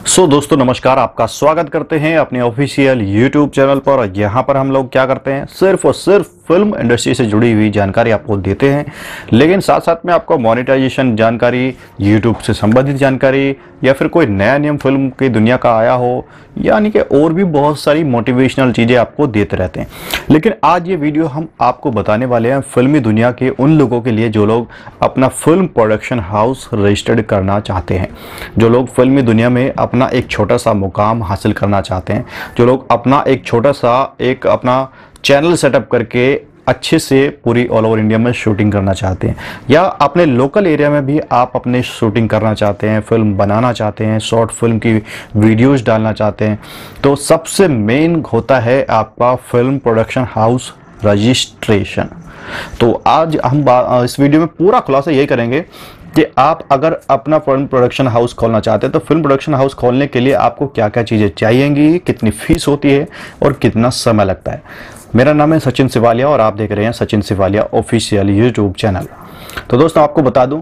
दोस्तों नमस्कार, आपका स्वागत करते हैं अपने ऑफिशियल यूट्यूब चैनल पर। यहाँ पर हम लोग क्या करते हैं, सिर्फ और सिर्फ फिल्म इंडस्ट्री से जुड़ी हुई जानकारी आपको देते हैं, लेकिन साथ साथ में आपको मोनेटाइजेशन जानकारी, यूट्यूब से संबंधित जानकारी या फिर कोई नया नियम फिल्म की दुनिया का आया हो, यानी कि और भी बहुत सारी मोटिवेशनल चीज़ें आपको देते रहते हैं। लेकिन आज ये वीडियो हम आपको बताने वाले हैं फिल्मी दुनिया के उन लोगों के लिए जो लोग अपना फिल्म प्रोडक्शन हाउस रजिस्टर्ड करना चाहते हैं, जो लोग फिल्मी दुनिया में अपना एक छोटा सा मुकाम हासिल करना चाहते हैं, जो लोग अपना एक छोटा सा अपना चैनल सेटअप करके अच्छे से पूरी ऑल ओवर इंडिया में शूटिंग करना चाहते हैं, या अपने लोकल एरिया में भी आप अपने शूटिंग करना चाहते हैं, फिल्म बनाना चाहते हैं, शॉर्ट फिल्म की वीडियोस डालना चाहते हैं। तो सबसे मेन होता है आपका फिल्म प्रोडक्शन हाउस रजिस्ट्रेशन। तो आज हम इस वीडियो में पूरा खुलासा यही करेंगे कि आप अगर अपना फिल्म प्रोडक्शन हाउस खोलना चाहते हैं तो फिल्म प्रोडक्शन हाउस खोलने के लिए आपको क्या क्या चीज़ें चाहिएंगी, कितनी फीस होती है और कितना समय लगता है। मेरा नाम है सचिन सिवालिया और आप देख रहे हैं सचिन सिवालिया ऑफिशियल यूट्यूब चैनल। तो दोस्तों आपको बता दूं,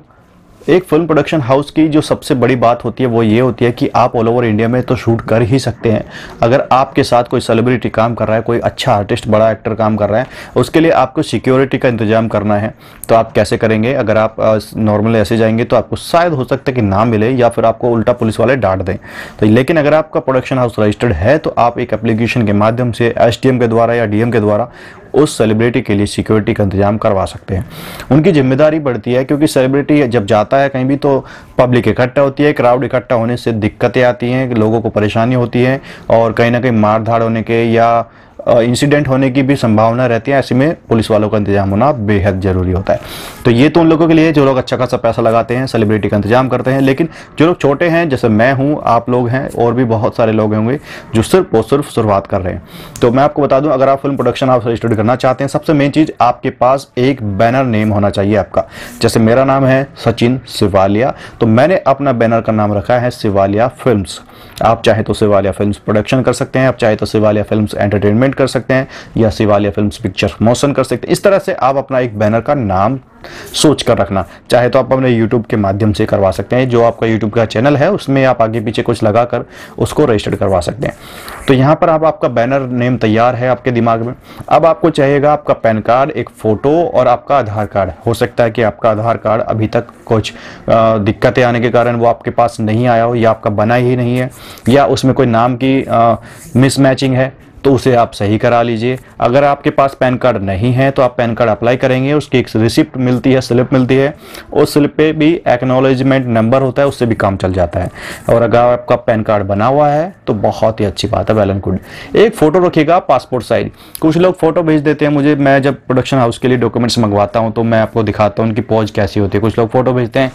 एक फिल्म प्रोडक्शन हाउस की जो सबसे बड़ी बात होती है वो ये होती है कि आप ऑल ओवर इंडिया में तो शूट कर ही सकते हैं। अगर आपके साथ कोई सेलिब्रिटी काम कर रहा है, कोई अच्छा आर्टिस्ट, बड़ा एक्टर काम कर रहा है, उसके लिए आपको सिक्योरिटी का इंतजाम करना है। तो आप कैसे करेंगे? अगर आप नॉर्मली ऐसे जाएंगे तो आपको शायद हो सकता है कि ना मिले या फिर आपको उल्टा पुलिस वाले डांट दें। तो लेकिन अगर आपका प्रोडक्शन हाउस रजिस्टर्ड है तो आप एक एप्लीकेशन के माध्यम से एसडीएम के द्वारा या डीएम के द्वारा उस सेलिब्रिटी के लिए सिक्योरिटी का इंतजाम करवा सकते हैं। उनकी जिम्मेदारी बढ़ती है, क्योंकि सेलिब्रिटी जब जाता है कहीं भी तो पब्लिक इकट्ठा होती है, क्राउड इकट्ठा होने से दिक्कतें आती हैं, लोगों को परेशानी होती है और कहीं ना कहीं मार धाड़ होने के या इंसिडेंट होने की भी संभावना रहती है। ऐसे में पुलिस वालों का इंतजाम होना बेहद जरूरी होता है। तो ये तो उन लोगों के लिए जो लोग अच्छा खासा पैसा लगाते हैं, सेलिब्रिटी का इंतजाम करते हैं। लेकिन जो लोग छोटे हैं, जैसे मैं हूँ, आप लोग हैं और भी बहुत सारे लोग होंगे जो सिर्फ और सिर्फ शुरुआत कर रहे हैं। तो मैं आपको बता दूं, अगर आप फिल्म प्रोडक्शन हाउस रजिस्टर्ड करना चाहते हैं, सबसे मेन चीज़ आपके पास एक बैनर नेम होना चाहिए आपका। जैसे मेरा नाम है सचिन सिवालिया, तो मैंने अपना बैनर का नाम रखा है सिवालिया फिल्म्स। आप चाहे तो सिवालिया फिल्म्स प्रोडक्शन कर सकते हैं, आप चाहे तो सिवालिया फिल्म्स एंटरटेनमेंट कर सकते हैं, या सिवालिया फिल्म्स पिक्चर मोशन कर सकते हैं। इस तरह से आप अपना एक बैनर का नाम सोच कर रखना। चाहे तो आप अपने YouTube के माध्यम से करवा सकते हैं, जो आपका YouTube का चैनल है उसमें आप आगे पीछे कुछ लगाकर उसको रजिस्टर्ड करवा सकते हैं। तो यहाँ पर आपका बैनर नेम तैयार है आपके दिमाग में। अब आपको चाहिएगा आपका पैन कार्ड, एक फोटो और आपका आधार कार्ड। हो सकता है कि आपका आधार कार्ड अभी तक कुछ दिक्कतें आने के कारण वो आपके पास नहीं आया हो, या आपका बना ही नहीं है, या उसमें कोई नाम की मिसमैचिंग है, तो उसे आप सही करा लीजिए। अगर आपके पास पैन कार्ड नहीं है तो आप पैन कार्ड अप्लाई करेंगे, उसकी एक रिसिप्ट मिलती है, स्लिप मिलती है, उस स्लिप पे भी एक्नॉलेजमेंट नंबर होता है, उससे भी काम चल जाता है। और अगर आपका पैन कार्ड बना हुआ है तो बहुत ही अच्छी बात है, वेल एंड गुड। एक फोटो रखिएगा पासपोर्ट साइज। कुछ लोग फोटो भेज देते हैं मुझे, मैं जब प्रोडक्शन हाउस के लिए डॉक्यूमेंट्स मंगवाता हूँ तो मैं आपको दिखाता हूँ उनकी पोज कैसी होती है। कुछ लोग फोटो भेजते हैं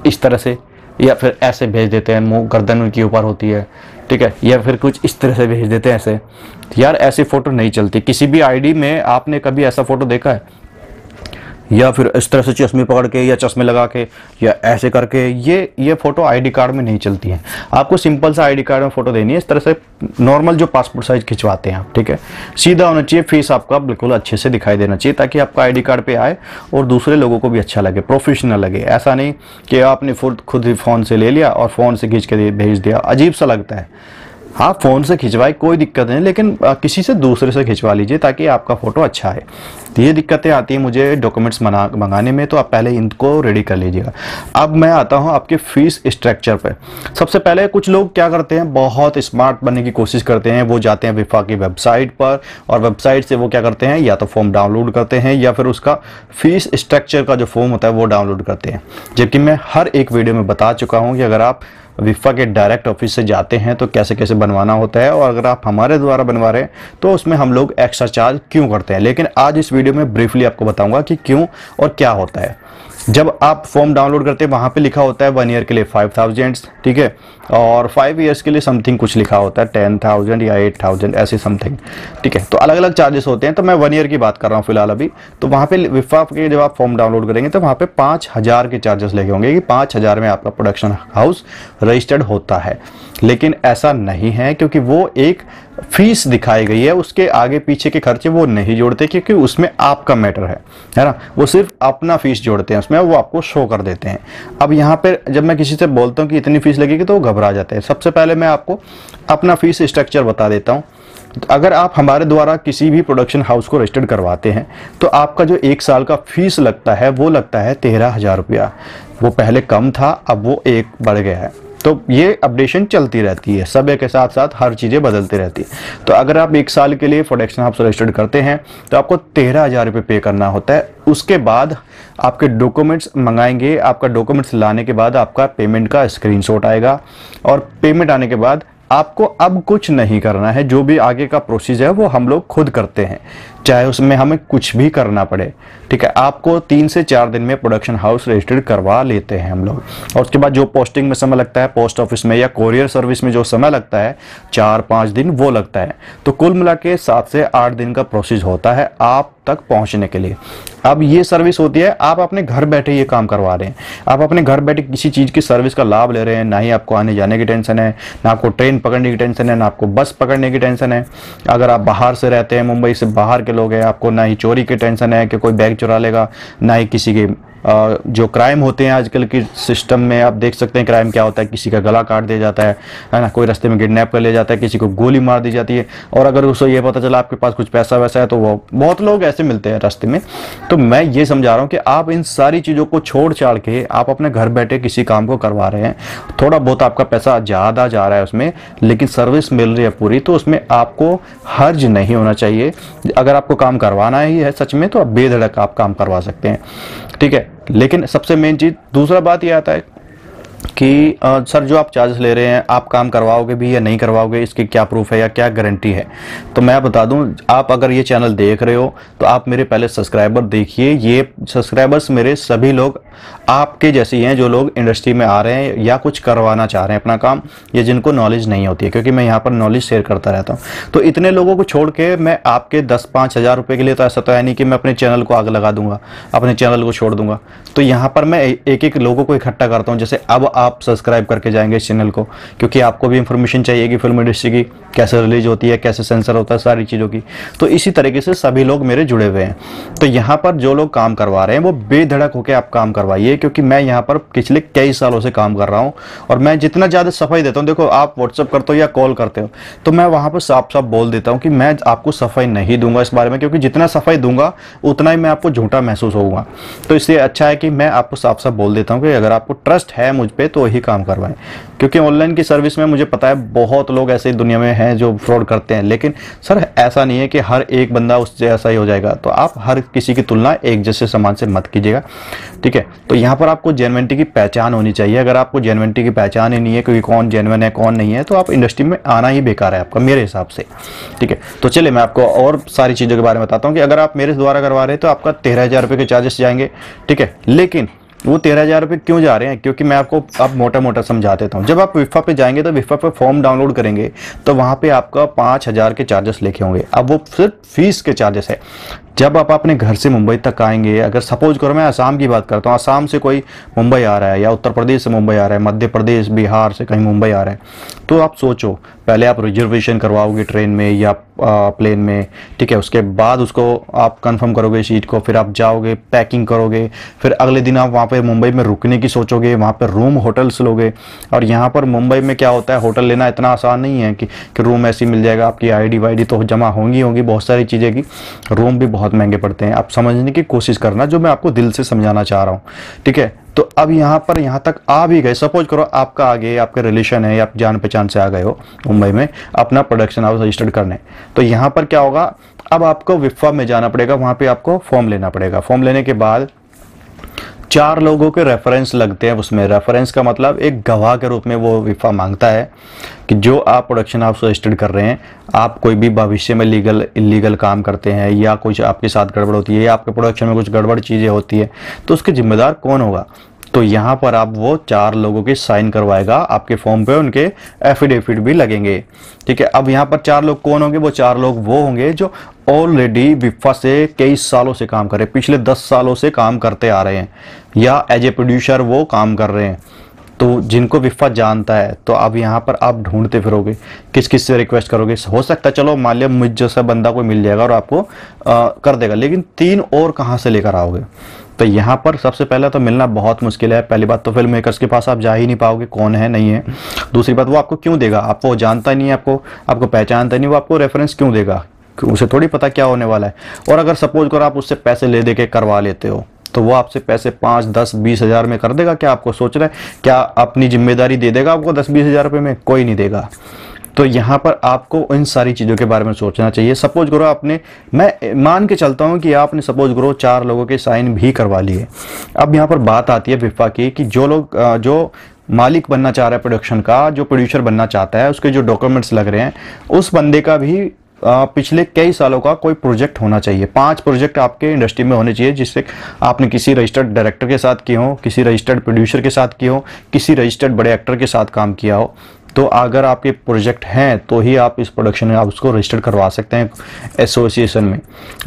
इस तरह से, या फिर ऐसे भेज देते हैं, मुंह गर्दन उनकी ऊपर होती है, ठीक है, या फिर कुछ इस तरह से भेज देते हैं ऐसे। यार ऐसी फोटो नहीं चलती। किसी भी आईडी में आपने कभी ऐसा फोटो देखा है? या फिर इस तरह से चश्मे पकड़ के या चश्मे लगा के या ऐसे करके, ये फोटो आईडी कार्ड में नहीं चलती है। आपको सिंपल सा आईडी कार्ड में फोटो देनी है, इस तरह से नॉर्मल जो पासपोर्ट साइज खिंचवाते हैं आप, ठीक है। सीधा होना चाहिए, फेस आपका बिल्कुल अच्छे से दिखाई देना चाहिए ताकि आपका आईडी कार्ड पे आए और दूसरे लोगों को भी अच्छा लगे, प्रोफेशनल लगे। ऐसा नहीं कि आपने खुद ही फ़ोन से ले लिया और फ़ोन से खींच के भेज दिया, अजीब सा लगता है। हाँ, फ़ोन से खिंचवाए कोई दिक्कत नहीं, लेकिन किसी से दूसरे से खिंचवा लीजिए ताकि आपका फ़ोटो अच्छा है। तो ये दिक्कतें आती हैं मुझे डॉक्यूमेंट्स मंगाने में, तो आप पहले इनको रेडी कर लीजिएगा। अब मैं आता हूँ आपके फीस स्ट्रक्चर पे। सबसे पहले कुछ लोग क्या करते हैं, बहुत स्मार्ट बनने की कोशिश करते हैं। वो जाते हैं विफा की वेबसाइट पर और वेबसाइट से वो क्या करते हैं, या तो फॉर्म डाउनलोड करते हैं या फिर उसका फीस स्ट्रक्चर का जो फॉर्म होता है वो डाउनलोड करते हैं। जबकि मैं हर एक वीडियो में बता चुका हूँ कि अगर आप विफा के डायरेक्ट ऑफिस से जाते हैं तो कैसे कैसे बनवाना होता है, और अगर आप हमारे द्वारा बनवा रहे हैं तो उसमें हम लोग एक्स्ट्रा चार्ज क्यों करते हैं। लेकिन आज इस वीडियो में ब्रीफली आपको बताऊंगा कि क्यों और क्या होता है। जब आप फॉर्म डाउनलोड करते हैं वहाँ पे लिखा होता है 1 ईयर के लिए 5000, ठीक है, और 5 ईयर्स के लिए समथिंग कुछ लिखा होता है 10,000 या 8,000 ऐसे समथिंग, ठीक है। तो अलग अलग चार्जेस होते हैं। तो मैं 1 ईयर की बात कर रहा हूँ फिलहाल अभी। तो वहाँ पे विफा के जब आप फॉर्म डाउनलोड करेंगे तो वहाँ पे 5,000 के चार्जेस लगे होंगे कि 5,000 में आपका प्रोडक्शन हाउस रजिस्टर्ड होता है। लेकिन ऐसा नहीं है, क्योंकि वो एक फीस दिखाई गई है उसके आगे पीछे के खर्चे वो नहीं जोड़ते, क्योंकि उसमें आपका मैटर है ना। वो सिर्फ अपना फीस जोड़ते हैं उसमें, वो आपको शो कर देते हैं। अब यहाँ पे जब मैं किसी से बोलता हूँ कि इतनी फीस लगेगी तो वो घबरा जाते हैं। सबसे पहले मैं आपको अपना फीस स्ट्रक्चर बता देता हूँ। अगर आप हमारे द्वारा किसी भी प्रोडक्शन हाउस को रजिस्टर्ड करवाते हैं तो आपका जो 1 साल का फीस लगता है वो लगता है 13,000 रुपया। वो पहले कम था, अब वो 1 बढ़ गया है। तो ये अपडेशन चलती रहती है, समय के साथ साथ हर चीज़ें बदलती रहती है। तो अगर आप 1 साल के लिए प्रोडक्शन हाउस रजिस्टर्ड करते हैं तो आपको 13,000 रुपये पे करना होता है। उसके बाद आपके डॉक्यूमेंट्स मंगाएंगे, आपका डॉक्यूमेंट्स लाने के बाद आपका पेमेंट का स्क्रीनशॉट आएगा, और पेमेंट आने के बाद आपको अब कुछ नहीं करना है। जो भी आगे का प्रोसीजर है वो हम लोग खुद करते हैं, चाहे उसमें हमें कुछ भी करना पड़े। ठीक है, आपको 3 से 4 दिन में प्रोडक्शन हाउस रजिस्टर्ड करवा लेते हैं हम लोग। और उसके बाद जो पोस्टिंग में समय लगता है, पोस्ट ऑफिस में या कोरियर सर्विस में जो समय लगता है 4-5 दिन वो लगता है। तो कुल मिला के 7 से 8 दिन का प्रोसेस होता है आप तक पहुंचने के लिए। अब ये सर्विस होती है, आप अपने घर बैठे ये काम करवा रहे हैं, आप अपने घर बैठे किसी चीज़ की सर्विस का लाभ ले रहे हैं। ना ही आपको आने जाने की टेंशन है, ना आपको ट्रेन पकड़ने की टेंशन है, ना आपको बस पकड़ने की टेंशन है। अगर आप बाहर से रहते हैं, मुंबई से बाहर के लोग हैं, आपको ना ही चोरी की टेंशन है कि कोई बैग चुरा लेगा, ना ही किसी के जो क्राइम होते हैं आजकल की सिस्टम में आप देख सकते हैं क्राइम क्या होता है। किसी का गला काट दिया जाता है ना, कोई रास्ते में किडनैप कर ले जाता है, किसी को गोली मार दी जाती है। और अगर उसको ये पता चला आपके पास कुछ पैसा वैसा है तो वो बहुत लोग ऐसे मिलते हैं रास्ते में। तो मैं ये समझा रहा हूँ कि आप इन सारी चीज़ों को छोड़ छाड़ के आप अपने घर बैठे किसी काम को करवा रहे हैं। थोड़ा बहुत आपका पैसा ज़्यादा जा रहा है उसमें, लेकिन सर्विस मिल रही है पूरी, तो उसमें आपको हर्ज नहीं होना चाहिए। अगर आपको काम करवाना ही है सच में तो आप बेधड़क आप काम करवा सकते हैं। ठीक है, लेकिन सबसे मेन चीज़ दूसरा बात ये आता है कि सर जो आप चार्जेस ले रहे हैं आप काम करवाओगे भी या नहीं करवाओगे, इसकी क्या प्रूफ है या क्या गारंटी है। तो मैं बता दूं, आप अगर ये चैनल देख रहे हो तो आप मेरे पहले सब्सक्राइबर देखिए। ये सब्सक्राइबर्स मेरे सभी लोग आपके जैसे ही हैं, जो लोग इंडस्ट्री में आ रहे हैं या कुछ करवाना चाह रहे हैं अपना काम, या जिनको नॉलेज नहीं होती है, क्योंकि मैं यहाँ पर नॉलेज शेयर करता रहता हूँ। तो इतने लोगों को छोड़ के मैं आपके 10-5 हज़ार रुपये के लिए तो ऐसा तो है नहीं कि मैं अपने चैनल को आग लगा दूंगा, अपने चैनल को छोड़ दूंगा। तो यहाँ पर मैं एक एक लोगों को इकट्ठा करता हूँ। जैसे अब आप सब्सक्राइब करके जाएंगे इस चैनल को, क्योंकि आपको भी इंफॉर्मेशन चाहिए कि फिल्म इंडस्ट्री की कैसे रिलीज होती है, कैसे सेंसर होता है, सारी चीज़ों की। तो इसी तरीके से सभी लोग मेरे जुड़े हुए हैं। तो यहाँ पर जो लोग काम करवा रहे हैं वो बेधड़क होकर आप काम करवाइए, क्योंकि मैं यहाँ पर पिछले कई सालों से काम कर रहा हूँ और मैं जितना ज़्यादा सफाई देता हूँ, देखो आप व्हाट्सअप करते हो या कॉल करते हो तो मैं वहाँ पर साफ साफ बोल देता हूँ कि मैं आपको सफाई नहीं दूंगा इस बारे में, क्योंकि जितना सफाई दूंगा उतना ही मैं आपको झूठा महसूस होगा। तो इससे अच्छा है कि मैं आपको साफ साफ बोल देता हूँ कि अगर आपको ट्रस्ट है मुझ पर तो ही काम करवाएं। क्योंकि ऑनलाइन की सर्विस में मुझे पता है बहुत लोग ऐसे दुनिया में हैं जो फ्रॉड करते हैं, लेकिन सर ऐसा नहीं है कि हर एक बंदा उससे ऐसा ही हो जाएगा। तो आप हर किसी की तुलना एक जैसे सामान से मत कीजिएगा। ठीक है, तो यहाँ पर आपको जेन्युइनिटी की पहचान होनी चाहिए। अगर आपको जेन्युइनिटी की पहचान ही नहीं है, क्योंकि कौन जेन्युइन है कौन नहीं है, तो आप इंडस्ट्री में आना ही बेकार है आपका, मेरे हिसाब से। ठीक है, तो चलिए मैं आपको और सारी चीज़ों के बारे में बताता हूँ कि अगर आप मेरे द्वारा करवा रहे हैं तो आपका 13,000 रुपये के चार्जेस जाएंगे। ठीक है, लेकिन वो 13,000 रुपये क्यों जा रहे हैं, क्योंकि मैं आपको अब मोटा मोटा समझा देता हूँ। जब आप विफा पे जाएंगे तो विफा पे फॉर्म डाउनलोड करेंगे तो वहाँ पे आपका 5,000 के चार्जेस लिखे होंगे। अब वो सिर्फ फीस के चार्जेस है। जब आप अपने घर से मुंबई तक आएंगे, अगर सपोज करो मैं आसाम की बात करता हूँ, आसाम से कोई मुंबई आ रहा है या उत्तर प्रदेश से मुंबई आ रहा है, मध्य प्रदेश बिहार से कहीं मुंबई आ रहा है, तो आप सोचो पहले आप रिजर्वेशन करवाओगे ट्रेन में या प्लेन में। ठीक है, उसके बाद उसको आप कंफर्म करोगे सीट को, फिर आप जाओगे पैकिंग करोगे, फिर अगले दिन आप वहाँ पे मुंबई में रुकने की सोचोगे, वहाँ पर रूम होटल्स लोगे। और यहाँ पर मुंबई में क्या होता है, होटल लेना इतना आसान नहीं है कि रूम ऐसी मिल जाएगा। आपकी आईडी वाईडी तो जमा होंगी बहुत सारी चीज़ें की, रूम भी बहुत महंगे पड़ते हैं। आप समझने की कोशिश करना जो मैं आपको दिल से समझाना चाह रहा हूँ। ठीक है, तो अब यहाँ तक आ भी गए, सपोज करो आपका आगे आपके रिलेशन है या आप जान पहचान से आ गए हो मुंबई में अपना प्रोडक्शन हाउस रजिस्टर्ड करने, तो यहाँ पर क्या होगा, अब आपको विफा में जाना पड़ेगा, वहाँ पे आपको फॉर्म लेना पड़ेगा। फॉर्म लेने के बाद 4 लोगों के रेफरेंस लगते हैं उसमें। रेफरेंस का मतलब एक गवाह के रूप में वो विफा मांगता है कि जो आप प्रोडक्शन हाउस रजिस्टर्ड कर रहे हैं, आप कोई भी भविष्य में लीगल इलीगल काम करते हैं या कुछ आपके साथ गड़बड़ होती है या आपके प्रोडक्शन में कुछ गड़बड़ चीज़ें होती है, तो उसके जिम्मेदार कौन होगा। तो यहाँ पर आप वो 4 लोगों के साइन करवाएगा आपके फॉर्म पे, उनके एफिडेविट भी लगेंगे। ठीक है, अब यहाँ पर 4 लोग कौन होंगे, वो 4 लोग वो होंगे जो ऑलरेडी विफा से कई सालों से काम कर रहे हैं, पिछले 10 सालों से काम करते आ रहे हैं, या एज ए प्रोड्यूसर वो काम कर रहे हैं। तो जिनको विफा जानता है तो अब यहाँ पर आप ढूंढते फिरोगे, किस किस से रिक्वेस्ट करोगे। हो सकता है चलो मान लिया मुझ जैसा बंदा कोई मिल जाएगा और आपको कर देगा, लेकिन 3 और कहाँ से लेकर आओगे। तो यहाँ पर सबसे पहले तो मिलना बहुत मुश्किल है। पहली बात तो फिल्म मेकर्स के पास आप जा ही नहीं पाओगे, कौन है नहीं है। दूसरी बात वो आपको क्यों देगा, आपको वो जानता नहीं है, आपको पहचानता नहीं, वो आपको रेफरेंस क्यों देगा, उसे थोड़ी पता क्या होने वाला है। और अगर सपोज करो आप उससे पैसे ले दे के करवा लेते हो तो वो आपसे पैसे 5, 10, 20 हज़ार में कर देगा क्या, आपको सोच रहे हैं क्या अपनी जिम्मेदारी दे देगा आपको 10, 20 हज़ार रुपये में, कोई नहीं देगा। तो यहाँ पर आपको इन सारी चीज़ों के बारे में सोचना चाहिए। सपोज करो आपने, मैं मान के चलता हूँ कि आपने सपोज करो 4 लोगों के साइन भी करवा लिए। अब यहाँ पर बात आती है विफा की कि जो लोग जो मालिक बनना चाह रहा है प्रोडक्शन का, जो प्रोड्यूसर बनना चाहता है, उसके जो डॉक्यूमेंट्स लग रहे हैं, उस बंदे का भी पिछले कई सालों का कोई प्रोजेक्ट होना चाहिए। 5 प्रोजेक्ट आपके इंडस्ट्री में होने चाहिए जिससे आपने किसी रजिस्टर्ड डायरेक्टर के साथ किए हो, किसी रजिस्टर्ड प्रोड्यूसर के साथ किए हो, किसी रजिस्टर्ड बड़े एक्टर के साथ काम किया हो। तो अगर आपके प्रोजेक्ट हैं तो ही आप इस प्रोडक्शन में आप उसको रजिस्टर करवा सकते हैं एसोसिएशन में।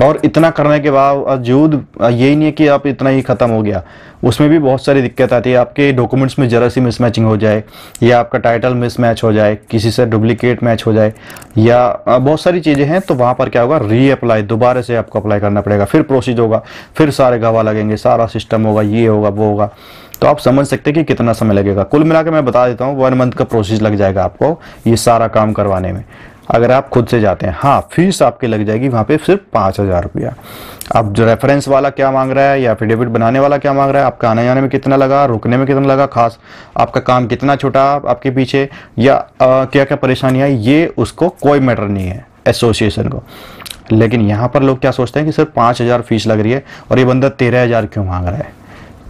और इतना करने के बावजूद यही नहीं है कि आप इतना ही ख़त्म हो गया, उसमें भी बहुत सारी दिक्कत आती है। आपके डॉक्यूमेंट्स में ज़रा सी मिसमैचिंग हो जाए, या आपका टाइटल मिसमैच हो जाए, किसी से डुप्लीकेट मैच हो जाए, या बहुत सारी चीज़ें हैं, तो वहाँ पर क्या होगा, री अप्लाई दोबारा से आपको अप्लाई करना पड़ेगा, फिर प्रोसीड होगा, फिर सारे गवाह लगेंगे, सारा सिस्टम होगा, ये होगा वो होगा। तो आप समझ सकते हैं कि कितना समय लगेगा। कुल मिलाकर मैं बता देता हूँ 1 मंथ का प्रोसेस लग जाएगा आपको ये सारा काम करवाने में, अगर आप खुद से जाते हैं। हाँ, फीस आपकी लग जाएगी वहाँ पे सिर्फ 5,000 रुपया। अब जो रेफरेंस वाला क्या मांग रहा है या एफिडेविट बनाने वाला क्या मांग रहा है, आपका आने जाने में कितना लगा, रुकने में कितना लगा, खास आपका काम कितना छोटा आपके पीछे, या क्या क्या परेशानियाँ, ये उसको कोई मैटर नहीं है एसोसिएशन को। लेकिन यहाँ पर लोग क्या सोचते हैं कि सिर्फ 5,000 फीस लग रही है और ये बंदा 13,000 क्यों मांग रहा है।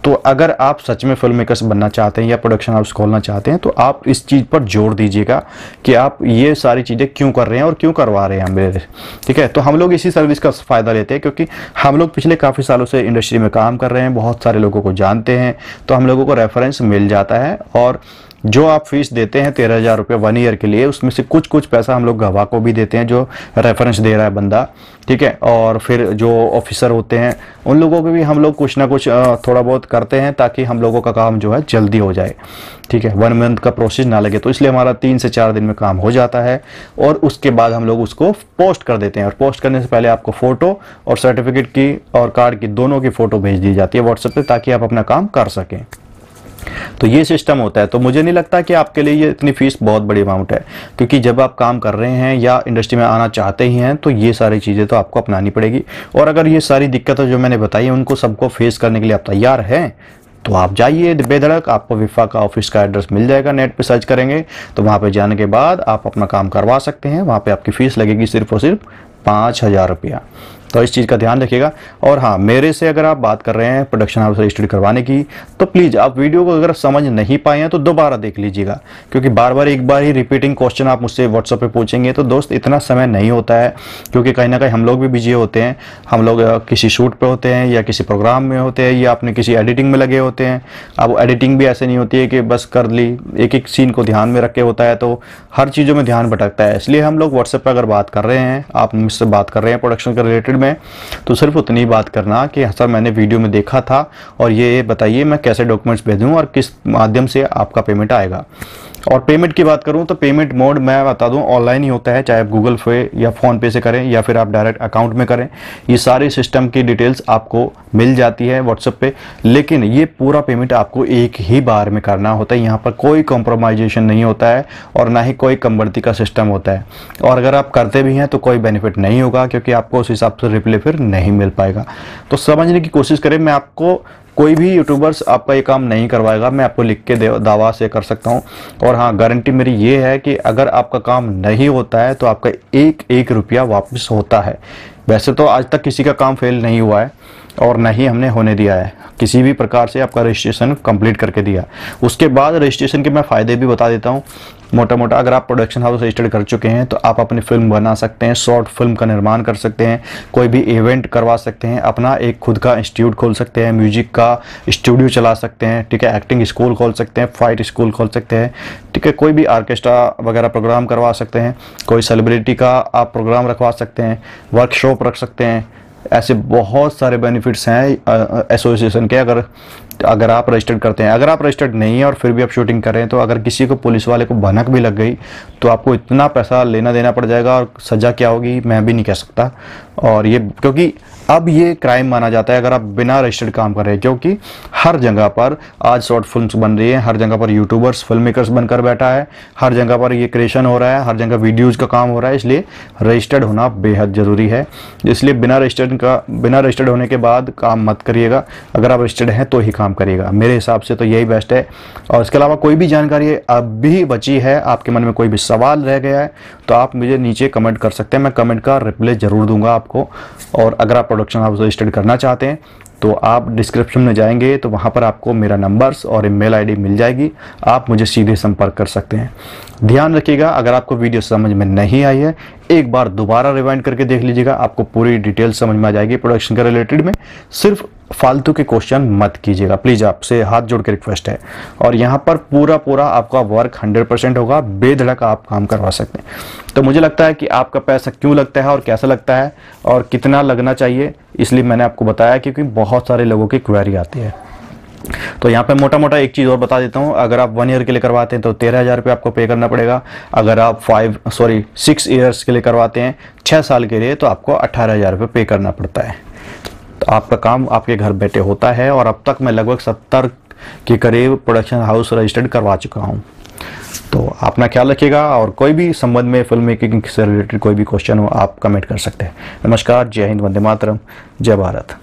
तो अगर आप सच में फिल्म मेकर्स बनना चाहते हैं या प्रोडक्शन हाउस खोलना चाहते हैं तो आप इस चीज़ पर जोर दीजिएगा कि आप ये सारी चीज़ें क्यों कर रहे हैं और क्यों करवा रहे हैं मेरे। ठीक है, तो हम लोग इसी सर्विस का फ़ायदा लेते हैं क्योंकि हम लोग पिछले काफ़ी सालों से इंडस्ट्री में काम कर रहे हैं, बहुत सारे लोगों को जानते हैं, तो हम लोगों को रेफरेंस मिल जाता है। और जो आप फीस देते हैं 13,000 रुपये 1 ईयर के लिए, उसमें से कुछ पैसा हम लोग गवाह को भी देते हैं जो रेफरेंस दे रहा है बंदा। ठीक है, और फिर जो ऑफिसर होते हैं उन लोगों को भी हम लोग कुछ ना कुछ थोड़ा बहुत करते हैं ताकि हम लोगों का काम जो है जल्दी हो जाए। ठीक है, 1 मंथ का प्रोसेस ना लगे, तो इसलिए हमारा 3 से 4 दिन में काम हो जाता है। और उसके बाद हम लोग उसको पोस्ट कर देते हैं, और पोस्ट करने से पहले आपको फ़ोटो और सर्टिफिकेट की और कार्ड की दोनों की फ़ोटो भेज दी जाती है व्हाट्सएप पे, ताकि आप अपना काम कर सकें। तो ये सिस्टम होता है। तो मुझे नहीं लगता कि आपके लिए ये इतनी फीस बहुत बड़ी अमाउंट है, क्योंकि जब आप काम कर रहे हैं या इंडस्ट्री में आना चाहते ही हैं तो ये सारी चीज़ें तो आपको अपनानी पड़ेगी। और अगर ये सारी दिक्कतें जो मैंने बताई उनको सबको फेस करने के लिए आप तैयार हैं तो आप जाइए बेधड़क, आपको विफा का ऑफिस का एड्रेस मिल जाएगा, नेट पे सर्च करेंगे तो वहाँ पे जाने के बाद आप अपना काम करवा सकते हैं। वहाँ पे आपकी फ़ीस लगेगी सिर्फ और सिर्फ 5,000 रुपया। तो इस चीज़ का ध्यान रखिएगा। और हाँ, मेरे से अगर आप बात कर रहे हैं प्रोडक्शन हाउस रजिस्ट्री करवाने की, तो प्लीज़ आप वीडियो को अगर समझ नहीं पाए हैं तो दोबारा देख लीजिएगा, क्योंकि बार बार एक बार ही रिपीटिंग क्वेश्चन आप मुझसे व्हाट्सएप पे पूछेंगे तो दोस्त इतना समय नहीं होता है, क्योंकि कहीं ना कहीं हम लोग भी बिजी होते हैं। हम लोग किसी शूट पे होते हैं या किसी प्रोग्राम में होते हैं या अपने किसी एडिटिंग में लगे होते हैं। अब एडिटिंग भी ऐसे नहीं होती है कि बस कर ली, एक एक सीन को ध्यान में रख के होता है, तो हर चीज़ों में ध्यान भटकता है। इसलिए हम लोग व्हाट्सएप पर अगर बात कर रहे हैं, आप मुझसे बात कर रहे हैं प्रोडक्शन के रिलेटेड में, तो सिर्फ उतनी ही बात करना कि सर मैंने वीडियो में देखा था और ये बताइए मैं कैसे डॉक्यूमेंट्स भेजूं और किस माध्यम से आपका पेमेंट आएगा। और पेमेंट की बात करूं तो पेमेंट मोड मैं बता दूं ऑनलाइन ही होता है, चाहे आप गूगल पे या फ़ोन पे से करें या फिर आप डायरेक्ट अकाउंट में करें। ये सारे सिस्टम की डिटेल्स आपको मिल जाती है व्हाट्सएप पे, लेकिन ये पूरा पेमेंट आपको एक ही बार में करना होता है। यहाँ पर कोई कॉम्प्रोमाइजेशन नहीं होता है और ना ही कोई कमबर्ती का सिस्टम होता है। और अगर आप करते भी हैं तो कोई बेनिफिट नहीं होगा, क्योंकि आपको उस हिसाब से रिप्ले फिर नहीं मिल पाएगा। तो समझने की कोशिश करें, मैं आपको कोई भी यूट्यूबर्स आपका ये काम नहीं करवाएगा, मैं आपको लिख के दावा से कर सकता हूँ। और हाँ, गारंटी मेरी ये है कि अगर आपका काम नहीं होता है तो आपका 1-1 रुपया वापस होता है। वैसे तो आज तक किसी का काम फेल नहीं हुआ है और ना ही हमने होने दिया है, किसी भी प्रकार से आपका रजिस्ट्रेशन कंप्लीट करके दिया। उसके बाद रजिस्ट्रेशन के मैं फ़ायदे भी बता देता हूँ मोटा मोटा। अगर आप प्रोडक्शन हाउस रजिस्टर्ड कर चुके हैं तो आप अपनी फिल्म बना सकते हैं, शॉर्ट फिल्म का निर्माण कर सकते हैं, कोई भी इवेंट करवा सकते हैं, अपना एक खुद का इंस्टीट्यूट खोल सकते हैं, म्यूजिक का स्टूडियो चला सकते हैं। ठीक है, एक्टिंग स्कूल खोल सकते हैं, फाइट स्कूल खोल सकते हैं। ठीक है, कोई भी ऑर्केस्ट्रा वगैरह प्रोग्राम करवा सकते हैं, कोई सेलिब्रिटी का आप प्रोग्राम रखवा सकते हैं, वर्कशॉप रख सकते हैं। ऐसे बहुत सारे बेनिफिट्स हैं एसोसिएशन के। अगर अगर आप रजिस्टर्ड करते हैं, अगर आप रजिस्टर्ड नहीं है और फिर भी आप शूटिंग कर रहे हैं, तो अगर किसी को पुलिस वाले को भनक भी लग गई तो आपको इतना पैसा लेना देना पड़ जाएगा, और सज़ा क्या होगी मैं भी नहीं कह सकता। और ये क्योंकि अब ये क्राइम माना जाता है अगर आप बिना रजिस्टर्ड काम कर रहे हैं, क्योंकि हर जगह पर आज शॉर्ट फिल्म्स बन रही है, हर जगह पर यूट्यूबर्स फिल्म मेकर्स बनकर बैठा है, हर जगह पर ये क्रिएशन हो रहा है, हर जगह वीडियोज़ का काम हो रहा है, इसलिए रजिस्टर्ड होना बेहद ज़रूरी है। इसलिए बिना रजिस्टर्ड होने के बाद काम मत करिएगा, अगर आप रजिस्टर्ड हैं तो ही काम करिएगा, मेरे हिसाब से तो यही बेस्ट है। और इसके अलावा कोई भी जानकारी अब भी बची है, आपके मन में कोई भी सवाल रह गया है तो आप मुझे नीचे कमेंट कर सकते हैं, मैं कमेंट का रिप्लाई ज़रूर दूंगा आपको। और अगर आप प्रोडक्शन हाउस रजिस्टर्ड करना चाहते हैं तो आप डिस्क्रिप्शन में जाएंगे तो वहाँ पर आपको मेरा नंबर्स और ईमेल आईडी मिल जाएगी, आप मुझे सीधे संपर्क कर सकते हैं। ध्यान रखिएगा, अगर आपको वीडियो समझ में नहीं आई है एक बार दोबारा रिवाइंड करके देख लीजिएगा, आपको पूरी डिटेल समझ में आ जाएगी प्रोडक्शन के रिलेटेड में। सिर्फ फालतू के क्वेश्चन मत कीजिएगा प्लीज़, आपसे हाथ जोड़ के रिक्वेस्ट है। और यहाँ पर पूरा आपका वर्क 100% होगा, बेधड़क आप काम करवा सकते हैं। तो मुझे लगता है कि आपका पैसा क्यों लगता है और कैसा लगता है और कितना लगना चाहिए, इसलिए मैंने आपको बताया क्योंकि बहुत सारे लोगों की क्वेरी आती है। तो यहाँ पे मोटा एक चीज़ और बता देता हूँ, अगर आप 1 ईयर के लिए करवाते हैं तो 13,000 रुपये आपको पे करना पड़ेगा। अगर आप 6 ईयर्स के लिए करवाते हैं, 6 साल के लिए, तो आपको 18,000 रुपये पे करना पड़ता है। तो आपका काम आपके घर बैठे होता है। और अब तक मैं लगभग 70 के करीब प्रोडक्शन हाउस रजिस्टर्ड करवा चुका हूँ। तो अपना ख्याल रखिएगा, और कोई भी संबंध में फिल्म मेकिंग से रिलेटेड कोई भी क्वेश्चन हो आप कमेंट कर सकते हैं। नमस्कार, जय हिंद, वंदे मातरम, जय भारत।